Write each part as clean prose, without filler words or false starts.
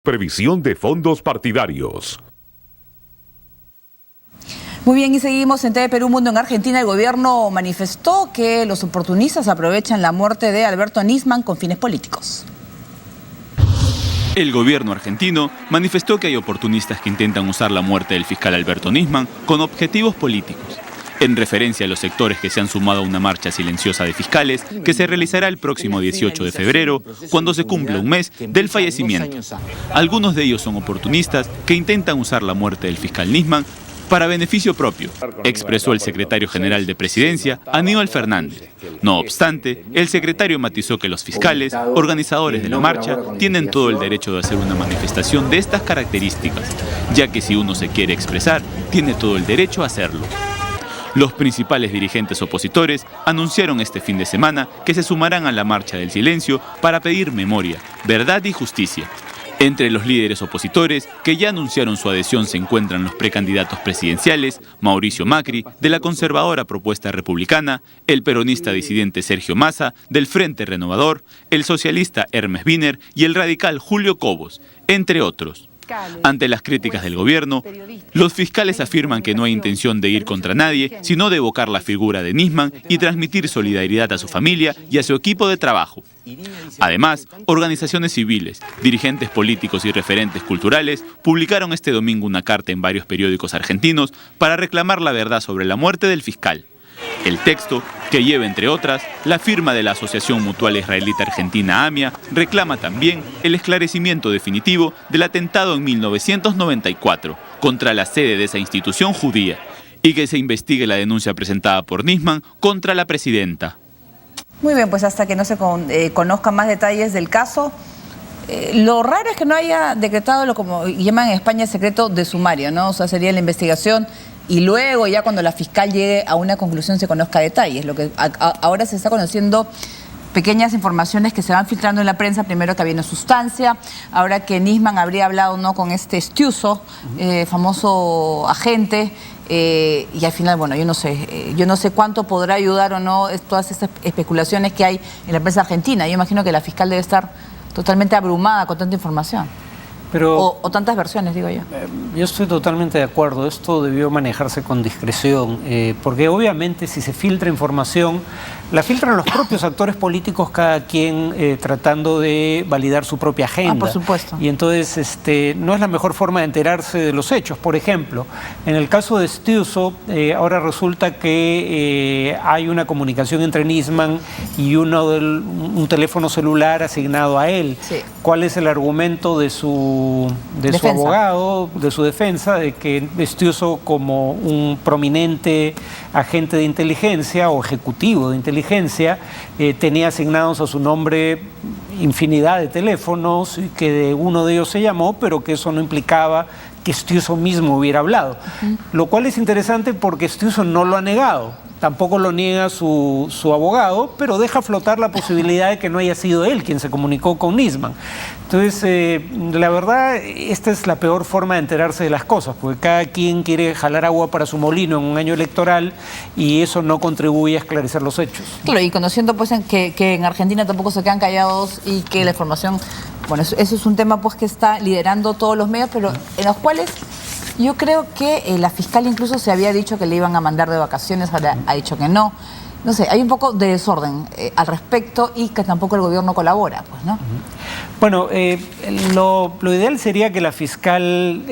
Previsión de fondos partidarios. Muy bien, y seguimos en TV Perú Mundo. En Argentina, el gobierno manifestó que los oportunistas aprovechan la muerte de Alberto Nisman con fines políticos. El gobierno argentino manifestó que hay oportunistas que intentan usar la muerte del fiscal Alberto Nisman con objetivos políticos, en referencia a los sectores que se han sumado a una marcha silenciosa de fiscales que se realizará el próximo 18 de febrero, cuando se cumpla un mes del fallecimiento. Algunos de ellos son oportunistas que intentan usar la muerte del fiscal Nisman para beneficio propio, expresó el secretario general de Presidencia, Aníbal Fernández. No obstante, el secretario matizó que los fiscales, organizadores de la marcha, tienen todo el derecho de hacer una manifestación de estas características, ya que si uno se quiere expresar, tiene todo el derecho a hacerlo. Los principales dirigentes opositores anunciaron este fin de semana que se sumarán a la Marcha del Silencio para pedir memoria, verdad y justicia. Entre los líderes opositores que ya anunciaron su adhesión se encuentran los precandidatos presidenciales, Mauricio Macri, de la conservadora Propuesta Republicana, el peronista disidente Sergio Massa, del Frente Renovador, el socialista Hermes Wiener y el radical Julio Cobos, entre otros. Ante las críticas del gobierno, los fiscales afirman que no hay intención de ir contra nadie, sino de evocar la figura de Nisman y transmitir solidaridad a su familia y a su equipo de trabajo. Además, organizaciones civiles, dirigentes políticos y referentes culturales publicaron este domingo una carta en varios periódicos argentinos para reclamar la verdad sobre la muerte del fiscal. El texto, que lleva entre otras la firma de la Asociación Mutual Israelita Argentina AMIA, reclama también el esclarecimiento definitivo del atentado en 1994 contra la sede de esa institución judía y que se investigue la denuncia presentada por Nisman contra la presidenta. Muy bien, pues hasta que no se conozcan más detalles del caso. Lo raro es que no haya decretado lo como llaman en España secreto de sumario, ¿no? O sea, sería la investigación y luego ya cuando la fiscal llegue a una conclusión se conozca detalles. Lo que ahora se está conociendo pequeñas informaciones que se van filtrando en la prensa, primero que había una sustancia, ahora que Nisman habría hablado no con este Stiuso, famoso agente, y al final, bueno, yo no sé cuánto podrá ayudar o no todas estas especulaciones que hay en la prensa argentina. Yo imagino que la fiscal debe estar totalmente abrumada con tanta información. Pero, o tantas versiones, digo yo. Yo estoy totalmente de acuerdo. Esto debió manejarse con discreción, porque obviamente si se filtra información, la filtran los propios actores políticos, cada quien tratando de validar su propia agenda. Por supuesto. Y entonces no es la mejor forma de enterarse de los hechos. Por ejemplo, en el caso de Stiuso, ahora resulta que hay una comunicación entre Nisman y un teléfono celular asignado a él. Sí. ¿Cuál es el argumento de su abogado, de su defensa, de que Stiuso, como un prominente agente de inteligencia o ejecutivo de inteligencia, tenía asignados a su nombre infinidad de teléfonos y que de uno de ellos se llamó, pero que eso no implicaba que Stiuso mismo hubiera hablado? Lo cual es interesante porque Stiuso no lo ha negado. Tampoco lo niega su abogado, pero deja flotar la posibilidad de que no haya sido él quien se comunicó con Nisman. Entonces, la verdad, esta es la peor forma de enterarse de las cosas, porque cada quien quiere jalar agua para su molino en un año electoral y eso no contribuye a esclarecer los hechos. Claro, y conociendo pues que en Argentina tampoco se quedan callados y que la información, bueno, eso es un tema pues que está liderando todos los medios, pero en los cuales yo creo que la fiscal incluso se había dicho que le iban a mandar de vacaciones, ahora ha dicho que no. No sé, hay un poco de desorden al respecto y que tampoco el gobierno colabora, pues, ¿no? Bueno, lo ideal sería que la fiscal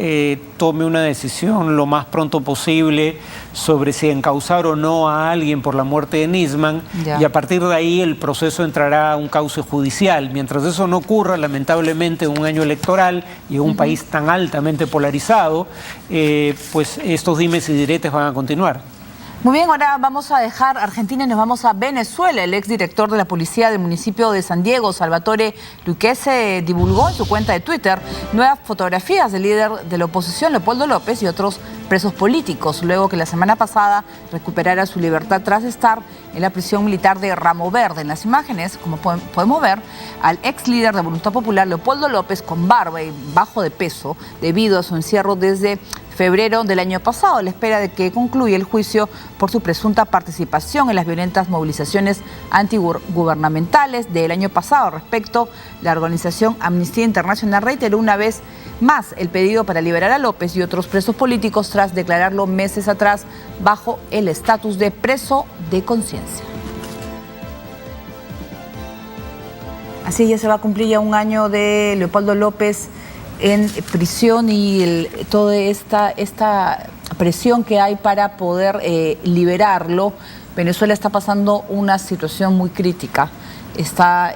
tome una decisión lo más pronto posible sobre si encausar o no a alguien por la muerte de Nisman, y a partir de ahí el proceso entrará a un cauce judicial. Mientras eso no ocurra, lamentablemente, en un año electoral y en un país tan altamente polarizado, pues estos dimes y diretes van a continuar. Muy bien, ahora vamos a dejar Argentina y nos vamos a Venezuela. El exdirector de la policía del municipio de San Diego, Salvatore Luquezzi, divulgó en su cuenta de Twitter nuevas fotografías del líder de la oposición, Leopoldo López, y otros presos políticos, luego que la semana pasada recuperara su libertad tras estar en la prisión militar de Ramo Verde. En las imágenes, como podemos ver, al ex líder de Voluntad Popular, Leopoldo López, con barba y bajo de peso, debido a su encierro desde febrero del año pasado, a la espera de que concluya el juicio por su presunta participación en las violentas movilizaciones antigubernamentales del año pasado. Respecto, la organización Amnistía Internacional reiteró una vez más el pedido para liberar a López y otros presos políticos tras declararlo meses atrás bajo el estatus de preso de conciencia. Así ya se va a cumplir ya un año de Leopoldo López en prisión y toda esta presión que hay para poder liberarlo. Venezuela está pasando una situación muy crítica. Está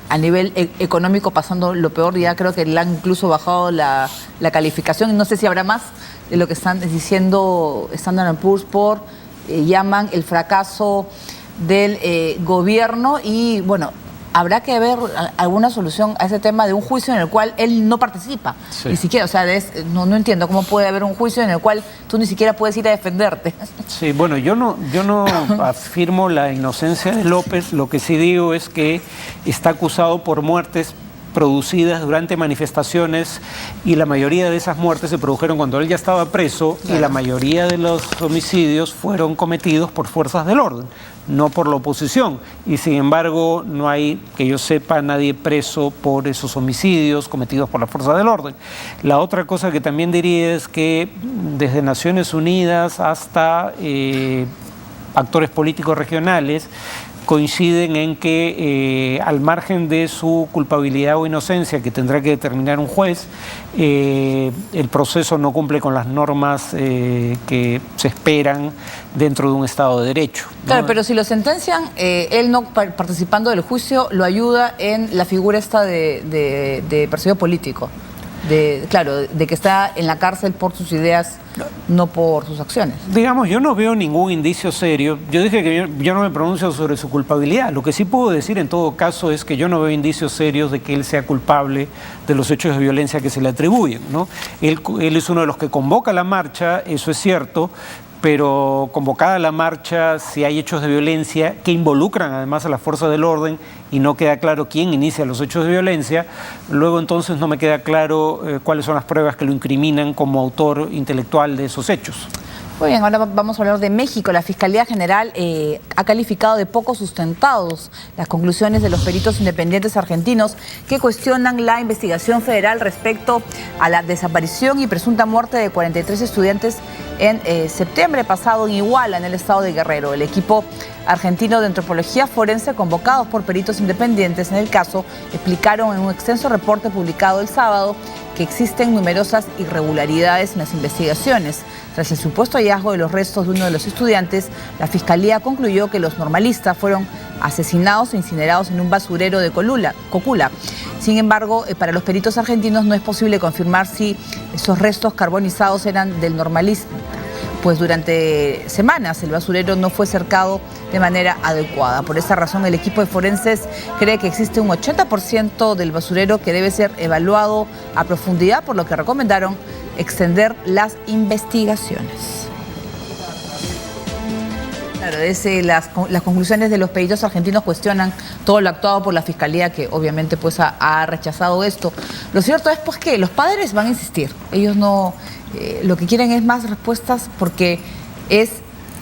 a nivel económico pasando lo peor. Ya creo que le han incluso bajado la calificación. No sé si habrá más de lo que están diciendo Standard & Poor's llaman el fracaso del gobierno y bueno, habrá que ver alguna solución a ese tema de un juicio en el cual él no participa, ni siquiera, o sea, no entiendo cómo puede haber un juicio en el cual tú ni siquiera puedes ir a defenderte. Sí, bueno, yo no afirmo la inocencia de López, lo que sí digo es que está acusado por muertes producidas durante manifestaciones y la mayoría de esas muertes se produjeron cuando él ya estaba preso. Claro. Y la mayoría de los homicidios fueron cometidos por fuerzas del orden, no por la oposición. Y sin embargo no hay, que yo sepa, nadie preso por esos homicidios cometidos por las fuerzas del orden. La otra cosa que también diría es que desde Naciones Unidas hasta actores políticos regionales coinciden en que al margen de su culpabilidad o inocencia que tendrá que determinar un juez, el proceso no cumple con las normas que se esperan dentro de un Estado de Derecho, ¿no? Claro, pero si lo sentencian, él no participando del juicio lo ayuda en la figura esta de perseguido político. Claro, de que está en la cárcel por sus ideas, no por sus acciones. Digamos, yo no veo ningún indicio serio. Yo dije que yo no me pronuncio sobre su culpabilidad. Lo que sí puedo decir en todo caso es que yo no veo indicios serios de que él sea culpable de los hechos de violencia que se le atribuyen, ¿no? Él es uno de los que convoca la marcha, eso es cierto, pero convocada la marcha, si hay hechos de violencia que involucran además a las fuerzas del orden y no queda claro quién inicia los hechos de violencia, luego entonces no me queda claro cuáles son las pruebas que lo incriminan como autor intelectual de esos hechos. Muy bien, ahora vamos a hablar de México. La Fiscalía General ha calificado de poco sustentados las conclusiones de los peritos independientes argentinos que cuestionan la investigación federal respecto a la desaparición y presunta muerte de 43 estudiantes en septiembre pasado en Iguala, en el estado de Guerrero. El equipo argentino de antropología forense, convocados por peritos independientes en el caso, explicaron en un extenso reporte publicado el sábado que existen numerosas irregularidades en las investigaciones. Tras el supuesto hallazgo de los restos de uno de los estudiantes, la Fiscalía concluyó que los normalistas fueron asesinados e incinerados en un basurero de Cocula. Sin embargo, para los peritos argentinos no es posible confirmar si esos restos carbonizados eran del normalista, pues durante semanas el basurero no fue cercado de manera adecuada. Por esa razón, el equipo de forenses cree que existe un 80% del basurero que debe ser evaluado a profundidad, por lo que recomendaron extender las investigaciones. Claro, las conclusiones de los peritos argentinos cuestionan todo lo actuado por la Fiscalía, que obviamente pues ha rechazado esto. Lo cierto es pues que los padres van a insistir. Ellos no, lo que quieren es más respuestas porque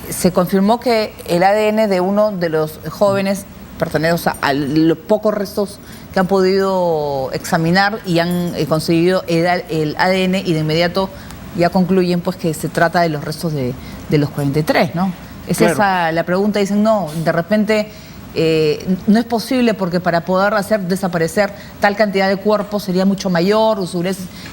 se confirmó que el ADN de uno de los jóvenes pertenece a los pocos restos que han podido examinar y han conseguido el ADN y de inmediato ya concluyen pues que se trata de los restos de los 43, ¿no? Es claro. Esa la pregunta, dicen no, de repente no es posible porque para poder hacer desaparecer tal cantidad de cuerpos sería mucho mayor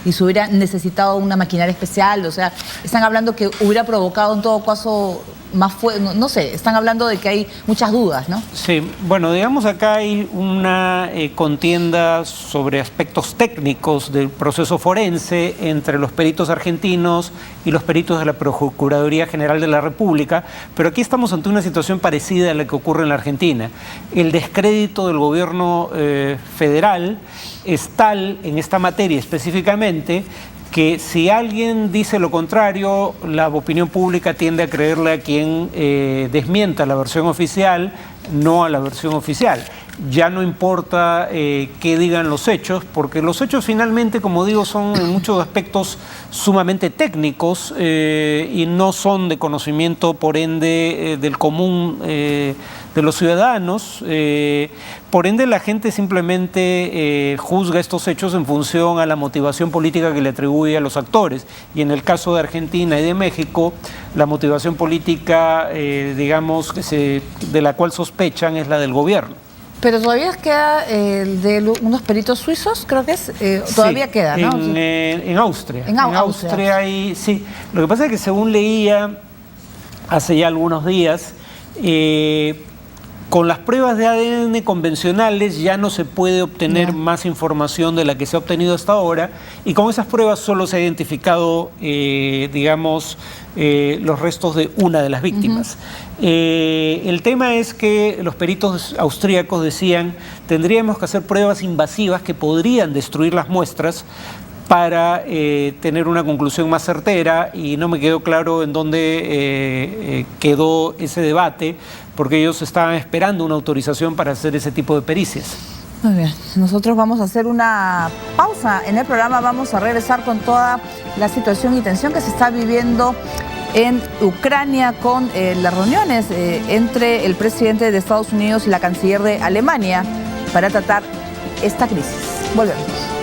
y se hubiera necesitado una maquinaria especial, o sea, están hablando que hubiera provocado en todo caso más no sé, están hablando de que hay muchas dudas, ¿no? Sí, bueno, digamos acá hay una contienda sobre aspectos técnicos del proceso forense entre los peritos argentinos y los peritos de la Procuraduría General de la República, pero aquí estamos ante una situación parecida a la que ocurre en la Argentina. El descrédito del gobierno federal es tal en esta materia específicamente que si alguien dice lo contrario, la opinión pública tiende a creerle a quien desmienta la versión oficial, no a la versión oficial. ya no importa qué digan los hechos, porque los hechos finalmente, como digo, son en muchos aspectos sumamente técnicos y no son de conocimiento, por ende, del común de los ciudadanos. Por ende, la gente simplemente juzga estos hechos en función a la motivación política que le atribuye a los actores. Y en el caso de Argentina y de México, la motivación política, digamos, de la cual sospechan es la del gobierno. Pero todavía queda de unos peritos suizos, creo que es, todavía sí, queda, ¿no? En Austria. En Austria hay, sí. Lo que pasa es que según leía hace ya algunos días, con las pruebas de ADN convencionales ya no se puede obtener más información de la que se ha obtenido hasta ahora, y con esas pruebas solo se ha identificado, digamos, los restos de una de las víctimas. El tema es que los peritos austríacos decían, tendríamos que hacer pruebas invasivas que podrían destruir las muestras para tener una conclusión más certera, y no me quedó claro en dónde quedó ese debate, porque ellos estaban esperando una autorización para hacer ese tipo de pericias. Muy bien, nosotros vamos a hacer una pausa en el programa, vamos a regresar con toda la situación y tensión que se está viviendo en Ucrania con las reuniones entre el presidente de Estados Unidos y la canciller de Alemania para tratar esta crisis. Volvemos.